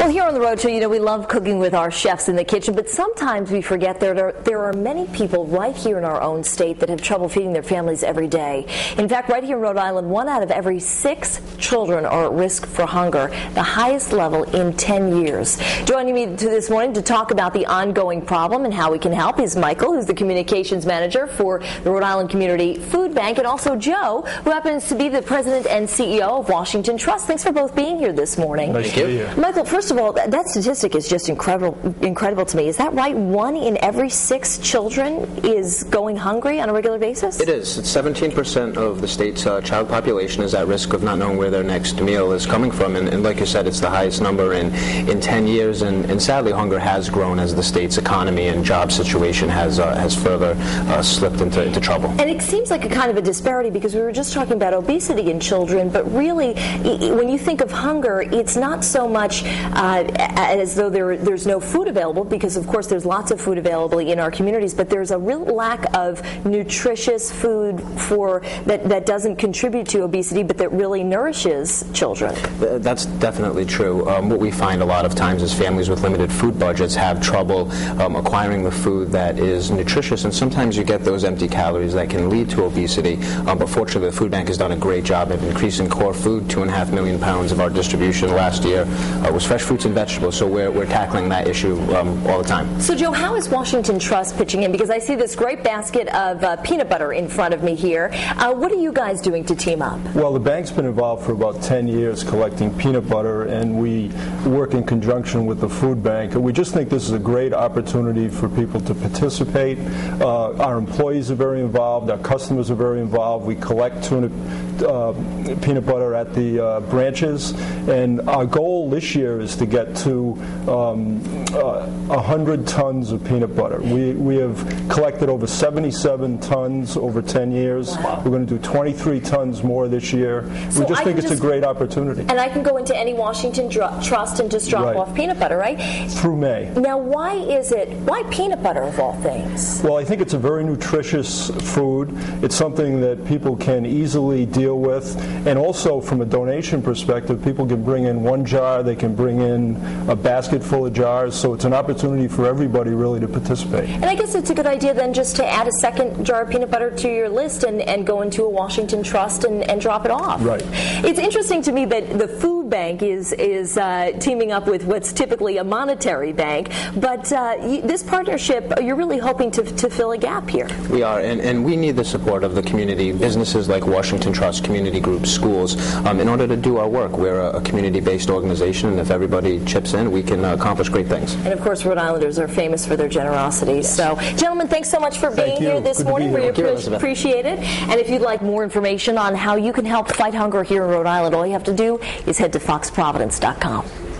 Well, here on the Road Show, you know, we love cooking with our chefs in the kitchen, but sometimes we forget there are many people right here in our own state that have trouble feeding their families every day. In fact, right here in Rhode Island, 1 out of every 6 children are at risk for hunger, the highest level in 10 years. Joining me this morning to talk about the ongoing problem and how we can help is Michael, who's the communications manager for the Rhode Island Community Food Bank, and also Joe, who happens to be the president and CEO of Washington Trust. Thanks for both being here this morning. Nice to be here. Michael, first of all, that statistic is just incredible to me. Is that right? 1 in every 6 children is going hungry on a regular basis? It is. It's 17% of the state's child population is at risk of not knowing where their next meal is coming from. And like you said, it's the highest number in 10 years. And sadly, hunger has grown as the state's economy and job situation has further slipped into trouble. And it seems like a kind of a disparity because we were just talking about obesity in children, but really, when you think of hunger, it's not so much as though there's no food available, because of course there's lots of food available in our communities, but there's a real lack of nutritious food that doesn't contribute to obesity, but that really nourishes children. That's definitely true. What we find a lot of times is families with limited food budgets have trouble acquiring the food that is nutritious, and sometimes you get those empty calories that can lead to obesity. But fortunately, the food bank has done a great job of increasing core food. 2.5 million pounds of our distribution last year was fresh fruits and vegetables, so we're tackling that issue all the time. So Joe, how is Washington Trust pitching in? Because I see this great basket of peanut butter in front of me here. What are you guys doing to team up? Well, the bank's been involved for about 10 years collecting peanut butter, and we work in conjunction with the food bank. And we just think this is a great opportunity for people to participate. Our employees are very involved. Our customers are very involved. We collect peanut butter at the branches, and our goal this year is to get to 100 tons of peanut butter. We have collected over 77 tons over 10 years. Wow. We're going to do 23 tons more this year. So we just think it's a great opportunity. And I can go into any Washington Trust and just drop off peanut butter, right? Through May. Now, why peanut butter of all things? Well, I think it's a very nutritious food. It's something that people can easily deal with, and also from a donation perspective, people can bring in 1 jar, they can bring in a basket full of jars, so it's an opportunity for everybody really to participate. And I guess it's a good idea then just to add a second jar of peanut butter to your list and go into a Washington Trust and drop it off. Right. It's interesting to me that the food bank is teaming up with what's typically a monetary bank, but this partnership, you're really hoping to fill a gap here. We are, and we need the support of the community, businesses like Washington Trust, community groups, schools, in order to do our work. We're a community-based organization, and if everybody chips in, we can accomplish great things. And of course, Rhode Islanders are famous for their generosity. Yes. So, gentlemen, thanks so much for being here this morning. We appreciate it. And if you'd like more information on how you can help fight hunger here in Rhode Island, all you have to do is head to foxprovidence.com.